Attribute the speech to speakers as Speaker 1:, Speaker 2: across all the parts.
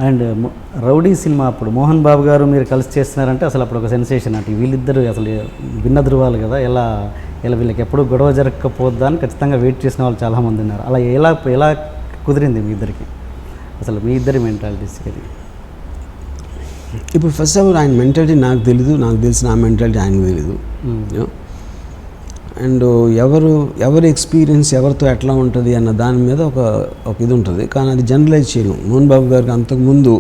Speaker 1: And rowdy cinema అప్పుడు మోహన్ బాబు గారు మీరు కలిసి చేస్తున్నారంటే అసలు అప్పుడు ఒక సెన్సేషన్ అంటే వీళ్ళిద్దరు అసలు భిన్న ధృవాలు కదా, ఎలా వీళ్ళకి ఎప్పుడు గొడవ జరగకపోద్దా అని ఖచ్చితంగా వెయిట్ చేసిన వాళ్ళు చాలామంది ఉన్నారు. అలా ఎలా కుదిరింది మీ ఇద్దరికి, అసలు మీ ఇద్దరి మెంటాలిటీస్?
Speaker 2: ఇప్పుడు ఫస్ట్ ఆఫ్ ఆల్ ఆయన మెంటాలిటీ నాకు తెలీదు, నాకు తెలిసిన ఆ మెంటాలిటీ ఆయనకు తెలీదు. అండ్ ఎవరి ఎక్స్పీరియన్స్ ఎవరితో ఎట్లా ఉంటుంది అన్న దాని మీద ఒక ఇది ఉంటుంది. కానీ అది జనరలైజ్ చేయలేం. మోహన్ బాబు గారికి అంతకుముందు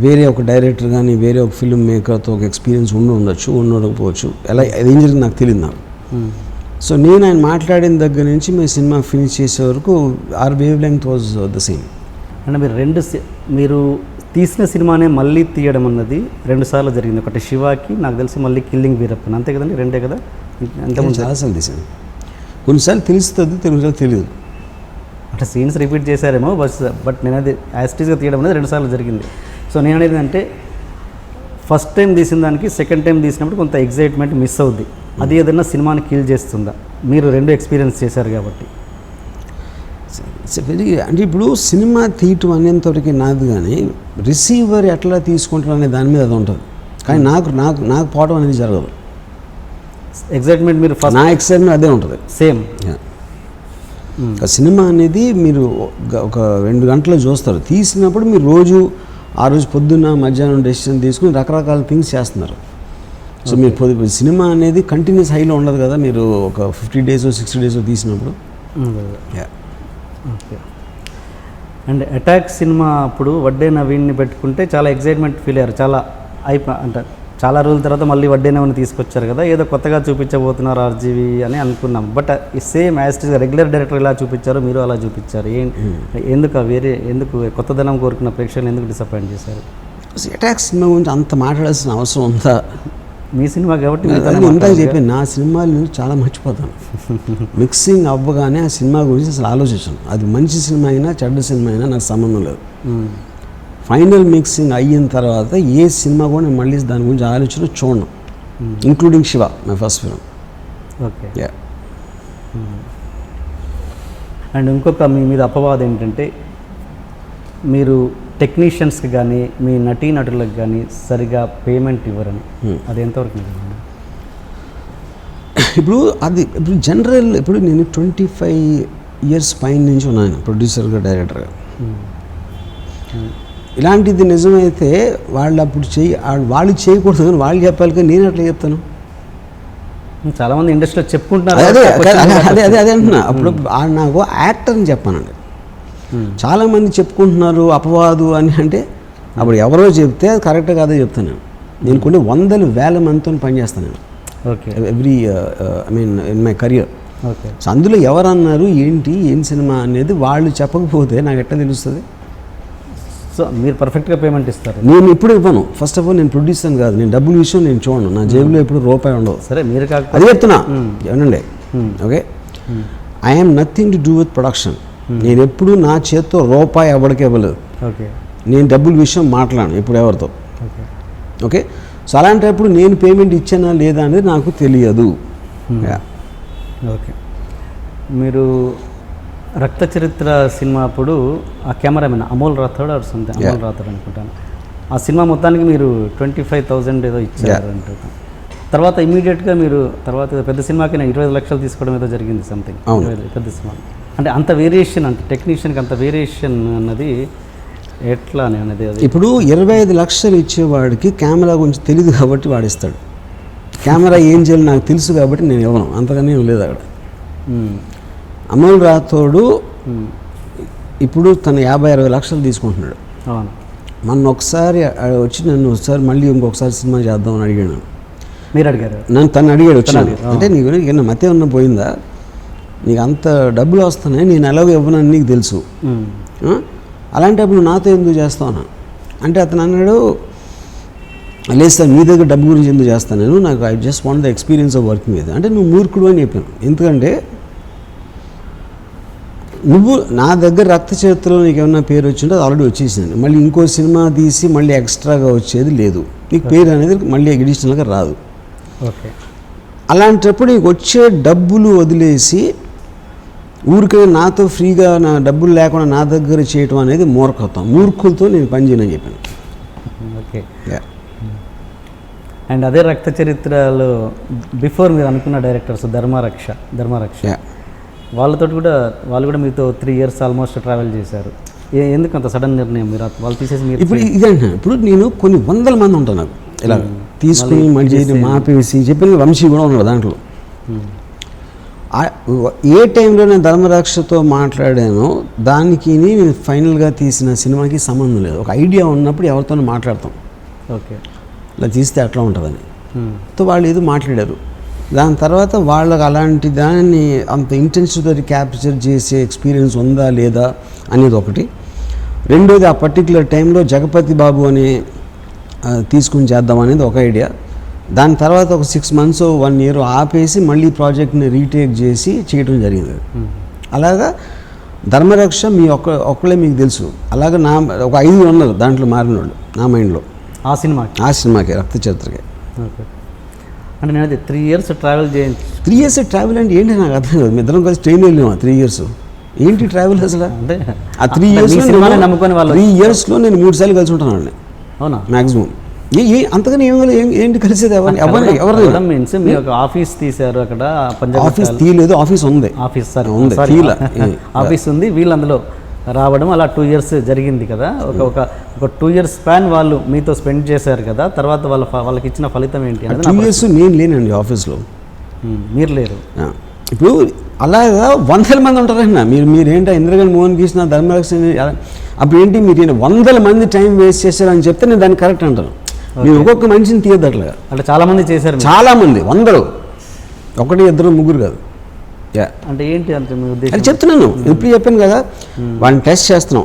Speaker 2: వేరే ఒక డైరెక్టర్ కానీ వేరే ఒక ఫిల్మ్ మేకర్తో ఒక ఎక్స్పీరియన్స్ ఉండకపోవచ్చు. ఎలా ఏం జరిగింది నాకు తెలియదు నాకు. సో నేను ఆయన మాట్లాడిన దగ్గర నుంచి మేము సినిమా ఫినిష్ చేసే వరకు our wavelength was the same.
Speaker 1: అంటే మీరు తీసిన సినిమానే మళ్ళీ తీయడం అన్నది 2 సార్లు జరిగింది. ఒకటి శివాకి, నాకు తెలిసి మళ్ళీ కిల్లింగ్ వీరప్పన్, అంతే కదండి? 2 కదా?
Speaker 2: అంతకుముందు చాలాసార్లు తీసాను. కొన్నిసార్లు తెలుస్తుంది, కొన్నిసార్లు తెలియదు.
Speaker 1: అంటే సీన్స్ రిపీట్ చేశారేమో, బట్ నేను అది యాస్టీస్గా తీయడం అనేది 2 సార్లు జరిగింది. సో నేను అనేది అంటే ఫస్ట్ టైం తీసిన దానికి సెకండ్ టైం తీసినప్పుడు కొంత ఎగ్జైట్మెంట్ మిస్ అవుద్ది. అది ఏదైనా సినిమాని కిల్ చేస్తుందా? మీరు 2 ఎక్స్పీరియన్స్ చేశారు కాబట్టి.
Speaker 2: అంటే ఇప్పుడు సినిమా తీయటం అనేంతవరకు నాది, కానీ రిసీవర్ ఎట్లా తీసుకుంటారు అనే దాని మీద అది ఉంటుంది. కానీ నాకు పోవడం అనేది జరగదు.
Speaker 1: ఎగ్జైట్మెంట్ మీరు ఫస్ట్,
Speaker 2: నా ఎక్సైట్మెంట్ అదే ఉంటుంది
Speaker 1: సేమ్.
Speaker 2: సినిమా అనేది మీరు ఒక 2 గంటలు చూస్తారు. తీసినప్పుడు మీరు ఆ రోజు పొద్దున్న మధ్యాహ్నం డెసిషన్ తీసుకుని రకరకాల థింగ్స్ చేస్తున్నారు. సో మీరు సినిమా అనేది కంటిన్యూస్ హైలో ఉండదు కదా. మీరు ఒక 50 days 60 days తీసినప్పుడు.
Speaker 1: ఓకే. అండ్ అటాక్ సినిమా అప్పుడు వడ్డే నవీన్ని పెట్టుకుంటే చాలా ఎగ్జైట్మెంట్ ఫీల్ అయ్యారు. అంటే చాలా రోజుల తర్వాత మళ్ళీ వడ్డే నవీన్ని తీసుకొచ్చారు కదా, ఏదో కొత్తగా చూపించబోతున్నారు ఆర్జీవి అని అనుకున్నాం. బట్ ఈ సేమ్ యాస్టీస్గా రెగ్యులర్ డైరెక్టర్ ఎలా చూపించారు, మీరు అలా చూపించారు. ఎందుకు కొత్తదనం కోరుకున్న ప్రేక్షకులు ఎందుకు డిసప్పాయింట్ చేశారు?
Speaker 2: అటాక్ సినిమా గురించి అంత మాట్లాడాల్సిన అవసరం ఉందా?
Speaker 1: మీ సినిమా కాబట్టి
Speaker 2: ఇందాక చెప్పాను, నా సినిమాలు చాలా మర్చిపోతాను. మిక్సింగ్ అవ్వగానే ఆ సినిమా గురించి అసలు ఆలోచించాను. అది మంచి సినిమా అయినా చెడ్డ సినిమా అయినా నాకు సంబంధం లేదు. ఫైనల్ మిక్సింగ్ అయిన తర్వాత ఏ సినిమా కూడా నేను మళ్ళీ దాని గురించి చూడను, including Shiva, my first film.
Speaker 1: Okay. And ఇంకొక మీ మీద అపవాదం ఏంటంటే మీరు టెక్నీషియన్స్కి కానీ మీ నటీనటులకు కానీ సరిగా పేమెంట్ ఇవ్వరని. అది ఎంతవరకు నిజం?
Speaker 2: ఇప్పుడు జనరల్ నేను 25 years పైన నుంచి ఉన్నాను ప్రొడ్యూసర్గా, డైరెక్టర్గా. ఇలాంటిది నిజమైతే వాళ్ళు అప్పుడు వాళ్ళు చేయకూడదు, కానీ వాళ్ళు చెప్పాలి, కానీ నేను అట్లా చెప్తాను.
Speaker 1: చాలామంది ఇండస్ట్రీలో చెప్పుకుంటున్నారు.
Speaker 2: అదే అంటున్నా. అప్పుడు నాకు యాక్టర్ అని చెప్పానండి. చాలామంది చెప్పుకుంటున్నారు అపవాదు అని. అంటే అప్పుడు ఎవరో చెప్తే అది కరెక్ట్గా కాదో చెప్తాను. నేను కొన్ని 100,000 మందితో పనిచేస్తాను నేను.
Speaker 1: Okay.
Speaker 2: Every in my career.
Speaker 1: Okay.
Speaker 2: So అందులో ఎవరన్నారు ఏం సినిమా అనేది వాళ్ళు చెప్పకపోతే నాకు ఎట్లా తెలుస్తుంది?
Speaker 1: సో మీరు పర్ఫెక్ట్గా పేమెంట్ ఇస్తారు.
Speaker 2: నేను ఎప్పుడు ఇవ్వను. ఫస్ట్ ఆఫ్ ఆల్ నేను ప్రొడ్యూసర్ కాదు, నేను డబ్బుల విషయం నేను చూడను. నా జేబులో ఎప్పుడు రూపాయి ఉండదు.
Speaker 1: సరే, మీరు కాకపోతే
Speaker 2: అది చెప్తున్నా ఏమనండి. Okay, I'm nothing to do with production. నేను ఎప్పుడు నా చేత్తో రూపాయి ఎవరికి ఇవ్వలేదు.
Speaker 1: ఓకే.
Speaker 2: నేను డబ్బుల విషయం మాట్లాడను ఎప్పుడు ఎవరితో. ఓకే. సో అలాంటప్పుడు నేను పేమెంట్ ఇచ్చానా లేదా అనేది నాకు తెలియదు.
Speaker 1: ఓకే. మీరు రక్త చరిత్ర సినిమా అప్పుడు ఆ కెమెరామెన్ అమోల్ రాథోడ్ అనుకుంటాను, ఆ సినిమా మొత్తానికి మీరు 25,000 ఏదో ఇచ్చారు అంటారు. తర్వాత ఇమీడియట్గా మీరు పెద్ద సినిమాకి 20 లక్షలు తీసుకోవడం ఏదో జరిగింది, సంథింగ్. పెద్ద సినిమా అంటే అంత వేరియేషన్, అంటే టెక్నీషియన్కి అంత వేరియేషన్ అన్నది ఎట్లా అనేది?
Speaker 2: ఇప్పుడు 25 లక్షలు ఇచ్చేవాడికి కెమెరా గురించి తెలియదు కాబట్టి వాడిస్తాడు. కెమెరా ఏం చేయాలి నాకు తెలుసు కాబట్టి నేను ఇవ్వను, అంతగానే ఏం లేదు అక్కడ. అమోల్ రాథోడు ఇప్పుడు తను 50-60 లక్షలు తీసుకుంటున్నాడు. మొన్న ఒకసారి వచ్చి నన్ను మళ్ళీ ఇంకొకసారి సినిమా చేద్దామని అడిగాను.
Speaker 1: మీరు అడిగారు?
Speaker 2: తను అడిగాడు వచ్చాను. అంటే నీకు ఏమన్నా మధ్య ఉన్న పోయిందా, నీకు అంత డబ్బులు వస్తున్నాయి, నేను ఎలాగో ఇవ్వనని నీకు తెలుసు, అలాంటప్పుడు నాతో ఎందుకు చేస్తాను అంటే అతను అన్నాడు, లేదు సార్ మీ దగ్గర డబ్బు గురించి ఎందుకు చేస్తాను నేను, నాకు I just want the experience of working with. అంటే నువ్వు మూర్ఖుడు అని చెప్పాను. ఎందుకంటే నువ్వు నా దగ్గర రక్త చరిత్రలో నీకు ఏమన్నా పేరు వచ్చింటే అది ఆల్రెడీ వచ్చేసింది. మళ్ళీ ఇంకో సినిమా తీసి మళ్ళీ ఎక్స్ట్రాగా వచ్చేది లేదు, నీకు పేరు అనేది మళ్ళీ అడిషనల్గా రాదు.
Speaker 1: ఓకే.
Speaker 2: అలాంటప్పుడు నీకు వచ్చే డబ్బులు వదిలేసి ఊరికే నాతో ఫ్రీగా నా డబ్బులు లేకుండా నా దగ్గర చేయటం అనేది మూర్ఖత్వం. మూర్ఖులతో నేను పని చేయనని చెప్పాను.
Speaker 1: ఓకే. అండ్ అదే రక్త చరిత్రలో బిఫోర్ మీరు అనుకున్న డైరెక్టర్స్ ధర్మరక్ష వాళ్ళతో కూడా వాళ్ళు కూడా మీతో 3 years ఆల్మోస్ట్ ట్రావెల్ చేశారు. ఎందుకు అంత సడన్ నిర్ణయం మీరు వాళ్ళు తీసేసి మీరు
Speaker 2: ఇప్పుడు ఇదంటే ఇప్పుడు నేను కొన్ని వందల మంది ఉంటాను నాకు ఇలా తీసుకుని మళ్ళీ మాపేసి చెప్పిన వంశీ కూడా ఉన్నాడు దాంట్లో. ఏ టైంలో నేను ధర్మరక్షతో మాట్లాడానో దానికి నేను ఫైనల్గా తీసిన సినిమాకి సంబంధం లేదు. ఒక ఐడియా ఉన్నప్పుడు ఎవరితోనో మాట్లాడతాం,
Speaker 1: ఓకే
Speaker 2: ఇలా తీస్తే అట్లా ఉంటుందని. సో వాళ్ళు ఏదో మాట్లాడారు. దాని తర్వాత వాళ్ళకి అలాంటి దాన్ని అంత ఇంటెన్సిటీతో క్యాప్చర్ చేసే ఎక్స్పీరియన్స్ ఉందా లేదా అనేది ఒకటి. రెండోది ఆ పర్టికులర్ టైంలో జగపతి బాబు అని తీసుకుని చేద్దాం అనేది ఒక ఐడియా. దాని తర్వాత ఒక 6 months 1 year ఆపేసి మళ్ళీ ప్రాజెక్ట్ని రీటేక్ చేసి చేయడం జరిగింది. అలాగా ధర్మరక్ష మీ ఒక్కళ్ళే మీకు తెలుసు. అలాగే నా ఒక 5 ఉన్నారు దాంట్లో మారిన వాళ్ళు నా మైండ్లో
Speaker 1: ఆ
Speaker 2: సినిమాకి రక్త చరిత్రకి.
Speaker 1: ఓకే. అంటే నేను అది 3 years ట్రావెల్ చేయండి.
Speaker 2: 3 years ట్రావెల్ అంటే ఏంటి నాకు అర్థం కాదు. ఇద్దరం కలిసి ట్రైన్ వెళ్ళాము 3 years. ఏంటి ట్రావెల్ అసలు?
Speaker 1: అంటే
Speaker 2: ఆ 3 yearsలో
Speaker 1: నమ్ముకొని వాళ్ళు
Speaker 2: 3 yearsలో నేను 3 సార్లు కలిసి ఉంటాను.
Speaker 1: అవునా?
Speaker 2: మ్యాక్సిమం అంతగానే ఏంటి కలిసేది ఎవరైనా
Speaker 1: మీన్స్ మీరు ఒక ఆఫీస్ తీశారు అక్కడ పంజాబ్.
Speaker 2: ఆఫీస్ తీయలేదు, ఆఫీస్ ఉంది.
Speaker 1: ఆఫీస్ ఉంది. వీళ్ళు అందులో రావడం అలా 2 years జరిగింది కదా. ఒక 2 years స్పాన్ వాళ్ళు మీతో స్పెండ్ చేశారు కదా. తర్వాత వాళ్ళకి ఇచ్చిన ఫలితం ఏంటి?
Speaker 2: 2 years నేను లేనండి ఆఫీస్లో.
Speaker 1: మీరు లేరు.
Speaker 2: ఇప్పుడు అలాగా 100 మంది ఉంటారన్నా. మీరేంటో ఇంద్రగన్ మోహన్ కృష్ణ ధర్మరక్ష అప్పుడు ఏంటి మీరు 100 మంది టైం వేస్ట్ చేశారని చెప్తే నేను దాన్ని కరెక్ట్ అంటాను. మీరు ఒక్కొక్క మనిషిని తీయద్దు అట్లా.
Speaker 1: అంటే చాలామంది చేశారు,
Speaker 2: చాలామంది 100, 1 2 3 కాదు.
Speaker 1: అంటే ఏంటి అంటే మీ ఉద్దేశం?
Speaker 2: అది చెప్తున్నాను, ఇప్పుడు చెప్పాను కదా. వాడిని టెస్ట్ చేస్తున్నాం,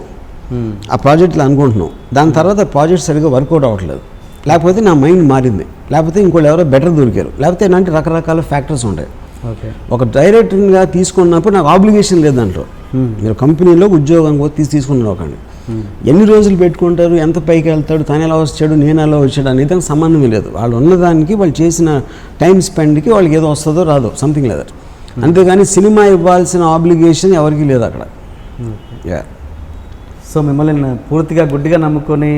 Speaker 2: ఆ ప్రాజెక్ట్లో అనుకుంటున్నాం. దాని తర్వాత ప్రాజెక్ట్ సరిగ్గా వర్కౌట్ అవ్వట్లేదు, లేకపోతే నా మైండ్ మారింది, లేకపోతే ఇంకోళ్ళు ఎవరో బెటర్ దొరికారు, లేకపోతే ఇలాంటి రకరకాల ఫ్యాక్టర్స్ ఉంటాయి. ఒక డైరెక్టర్గా తీసుకున్నప్పుడు నాకు ఆబ్లిగేషన్ లేదు దాంట్లో. మీరు కంపెనీలో ఉద్యోగానికి తీసుకున్నారు ఒకటి, ఎన్ని రోజులు పెట్టుకుంటారు, ఎంత పైకి వెళ్తాడు, తను ఎలా వచ్చాడు, నేను ఎలా వచ్చాడు అనేది దానికి సంబంధమే లేదు. వాళ్ళు ఉన్నదానికి వాళ్ళు చేసిన టైం స్పెండ్కి వాళ్ళకి ఏదో వస్తుందో రాదో సంథింగ్ లేదు. అంతేగాని సినిమా ఇవ్వాల్సిన ఆబ్లిగేషన్ ఎవరికి లేదు అక్కడ.
Speaker 1: సో మిమ్మల్ని పూర్తిగా గుడ్డిగా నమ్ముకొని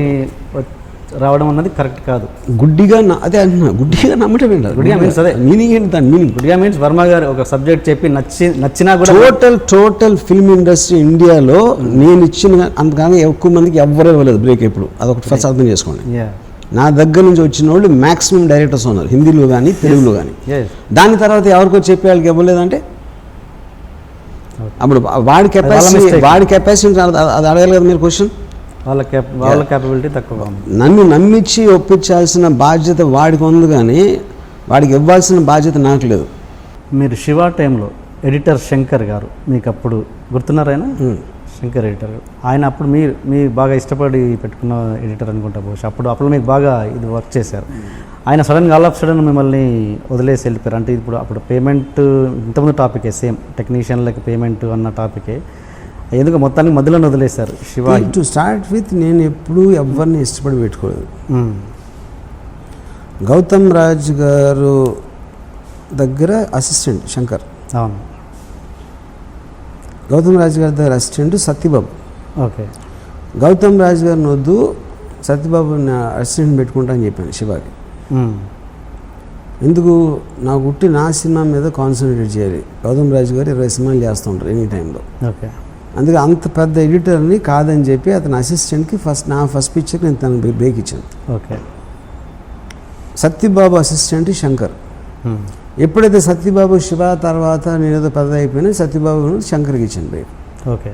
Speaker 1: రావడం అన్నది కరెక్ట్ కాదు.
Speaker 2: గుడ్డిగా అదే అంటున్నా, గుడ్డిగా నమ్మటం ఏంటి?
Speaker 1: గుడ్డిగా మీన్స్ అదే
Speaker 2: మీనింగ్ ఏంటి దాని మీనింగ్?
Speaker 1: గుడ్డిగా మీన్స్ వర్మ గారు ఒక సబ్జెక్ట్ చెప్పి నచ్చినా కూడా
Speaker 2: టోటల్ ఫిల్మ్ ఇండస్ట్రీ ఇండియాలో నేను ఇచ్చిన అంతకాగా ఎక్కువ మందికి ఎవ్వరూ ఇవ్వలేదు బ్రేక్ ఎప్పుడు. అదొకటి ఫస్ట్ అర్థం చేసుకోండి. నా దగ్గర నుంచి వచ్చిన వాళ్ళు మ్యాక్సిమం డైరెక్టర్స్ ఉన్నారు, హిందీలో కానీ తెలుగులో కానీ. దాని తర్వాత ఎవరికో చెప్పే వాళ్ళకి ఇవ్వలేదంటే అప్పుడు వాడి కెపాసిటీ అది అడగాలి కదా మీరు క్వశ్చన్.
Speaker 1: వాళ్ళ క్యాపబిలిటీ తక్కువ.
Speaker 2: నన్ను నమ్మించి ఒప్పించాల్సిన బాధ్యత వాడికి ఉంది, కానీ వాడికి ఇవ్వాల్సిన బాధ్యత నాకు లేదు.
Speaker 1: మీరు శివ టైంలో ఎడిటర్ శంకర్ గారు మీకు అప్పుడు గుర్తున్నారైనా? శంకర్ ఎడిటర్ ఆయన అప్పుడు మీరు బాగా ఇష్టపడి పెట్టుకున్న ఎడిటర్ అనుకుంటా బహుశా. అప్పుడు మీకు బాగా ఇది వర్క్ చేశారు. ఆయన సడన్గా ఆల్ ఆఫ్ సడన్ మిమ్మల్ని వదిలేసి వెళ్ళిపోయారు. అంటే ఇప్పుడు అప్పుడు పేమెంట్ ఇంతకుముందు టాపికే, సేమ్ టెక్నీషియన్లకి పేమెంట్ అన్న టాపికే, ఎందుకు మొత్తానికి మధ్యలో వదిలేశారు శివ?
Speaker 2: టు స్టార్ట్ విత్ నేను ఎప్పుడూ ఎవరిని ఇష్టపడి పెట్టుకోలేదు. గౌతమ్ రాజ్ గారు దగ్గర అసిస్టెంట్ శంకర్.
Speaker 1: అవును.
Speaker 2: గౌతమ్ రాజ్ గారి దగ్గర అసిస్టెంట్ సత్యబాబు.
Speaker 1: ఓకే.
Speaker 2: గౌతమ్ రాజ్ గారిని వద్దు, సత్యబాబు అసిస్టెంట్ పెట్టుకుంటా అని చెప్పాను శివాకి. ఎందుకు? నాకు ఉట్టి నా సినిమా మీద కాన్సన్ట్రేట్ చేయాలి. గౌతమ్ రాజ్ గారు 20 సినిమాలు చేస్తూ ఉంటారు ఎనీ టైంలో.
Speaker 1: ఓకే.
Speaker 2: అందుకే అంత పెద్ద ఎడిటర్ని కాదని చెప్పి అతని అసిస్టెంట్కి నా ఫస్ట్ పిక్చర్కి నేను తనకు బ్రేక్ ఇచ్చాను.
Speaker 1: ఓకే.
Speaker 2: సత్యబాబు అసిస్టెంట్ శంకర్. ఎప్పుడైతే సత్యబాబు శివ తర్వాత నేనేదో పెద్ద అయిపోయినా సత్యబాబు శంకర్కి ఇచ్చాను బ్రేక్.
Speaker 1: ఓకే.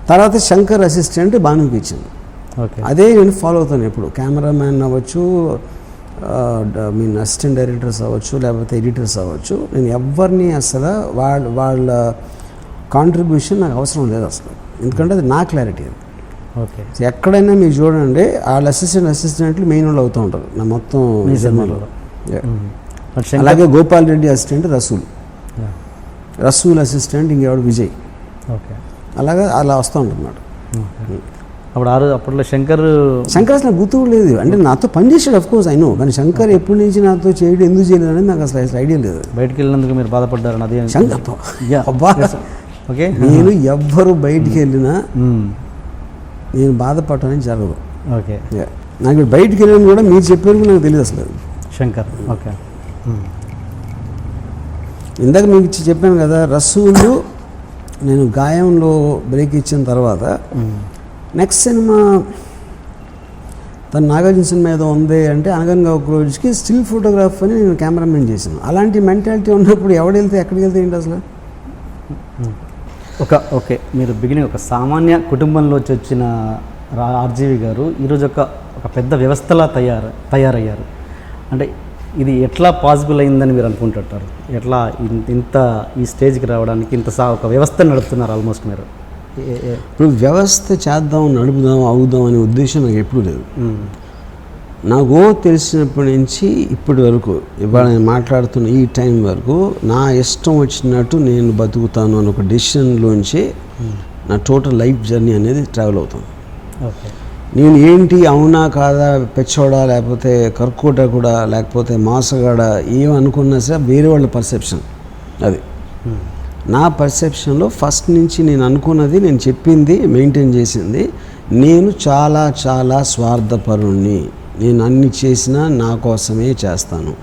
Speaker 2: తర్వాత శంకర్ అసిస్టెంట్ భానుకి ఇచ్చాను.
Speaker 1: ఓకే.
Speaker 2: అదే నేను ఫాలో అవుతాను ఎప్పుడు. కెమెరామ్యాన్ అవ్వచ్చు, అసిస్టెంట్ డైరెక్టర్స్ అవ్వచ్చు, లేకపోతే ఎడిటర్స్ అవ్వచ్చు, నేను ఎవరిని అసలు వాళ్ళ కాంట్రిబ్యూషన్ నాకు అవసరం లేదు అసలు. ఎందుకంటే అది నా క్లారిటీ అది.
Speaker 1: ఓకే.
Speaker 2: ఎక్కడైనా మీరు చూడండి వాళ్ళ అసిస్టెంట్లు మెయిన్ వాళ్ళు అవుతూ ఉంటారు నా మొత్తం సినిమాలో. అలాగే గోపాల్ రెడ్డి అసిస్టెంట్ రసూల్ అసిస్టెంట్ ఇంకెవడు విజయ్.
Speaker 1: ఓకే.
Speaker 2: అలా వస్తూ ఉంటున్నాడు.
Speaker 1: అప్పట్లో శంకర్
Speaker 2: అసలు గుర్తు లేదు. అంటే నాతో పనిచేసాడు అఫ్కోర్స్ అయినో, కానీ శంకర్ ఎప్పటి నుంచి నాతో చేయడం ఎందుకు చేయలేదు అనేది నాకు అసలు ఐడియా లేదు.
Speaker 1: బయటకు వెళ్ళినందుకు మీరు బాధపడ్డారు? అదే
Speaker 2: శంకర్
Speaker 1: ఓకే.
Speaker 2: నేను ఎవ్వరు బయటికి వెళ్ళినా నేను బాధపడటానికి జరగదు.
Speaker 1: ఓకే.
Speaker 2: నాకు ఇప్పుడు బయటికి వెళ్ళిన కూడా మీరు చెప్పారు నాకు తెలియదు అసలు.
Speaker 1: శంకర్. ఓకే.
Speaker 2: ఇందాక మీకు చెప్పాను కదా, రసూలు నేను గాయంలో బ్రేక్ ఇచ్చిన తర్వాత నెక్స్ట్ సినిమా తను నాగార్జున సినిమా ఏదో ఉంది అంటే అనగనగా ఒక రోజుకి స్టిల్ ఫోటోగ్రాఫ్ అని నేను కెమెరామెన్ చేశాను. అలాంటి మెంటాలిటీ ఉన్నప్పుడు ఎవడెళ్తే ఎక్కడికి వెళ్తే ఏంటి అసలు?
Speaker 1: ఓకే, మీరు బిగినింగ్ ఒక సామాన్య కుటుంబంలోంచి వచ్చిన ఆర్జీవి గారు ఈరోజు ఒక పెద్ద వ్యవస్థలా తయారయ్యారు. అంటే ఇది ఎట్లా పాసిబుల్ అయిందని మీరు అనుకుంటుంటారు? ఎట్లా ఇంత ఈ స్టేజ్కి రావడానికి ఒక వ్యవస్థ నడుపుతున్నారు ఆల్మోస్ట్ మీరు?
Speaker 2: ఇప్పుడు వ్యవస్థ చేద్దాం, నడుపుదాం, అవుదాం అనే ఉద్దేశం నాకు ఎప్పుడూ లేదు. నాకు తెలిసినప్పటి నుంచి ఇప్పటి వరకు, ఇవాళ నేను మాట్లాడుతున్న ఈ టైం వరకు నా ఇష్టం వచ్చినట్టు నేను బతుకుతాను అని ఒక డెసిషన్లోంచి నా టోటల్ లైఫ్ జర్నీ అనేది ట్రావెల్ అవుతాను.
Speaker 1: ఓకే.
Speaker 2: నేను ఏంటి, అవునా కాదా, పెచ్చోడా, లేకపోతే కర్కోట కూడా, లేకపోతే మాసగాడ, ఏమనుకున్నా సరే వేరే వాళ్ళ పర్సెప్షన్ అది. నా పర్సెప్షన్లో ఫస్ట్ నుంచి నేను అనుకున్నది, నేను చెప్పింది, మెయింటైన్ చేసింది, నేను చాలా చాలా స్వార్థపరుణ్ణి. నేను అన్ని చేసినా నా కోసమే చేస్తాను.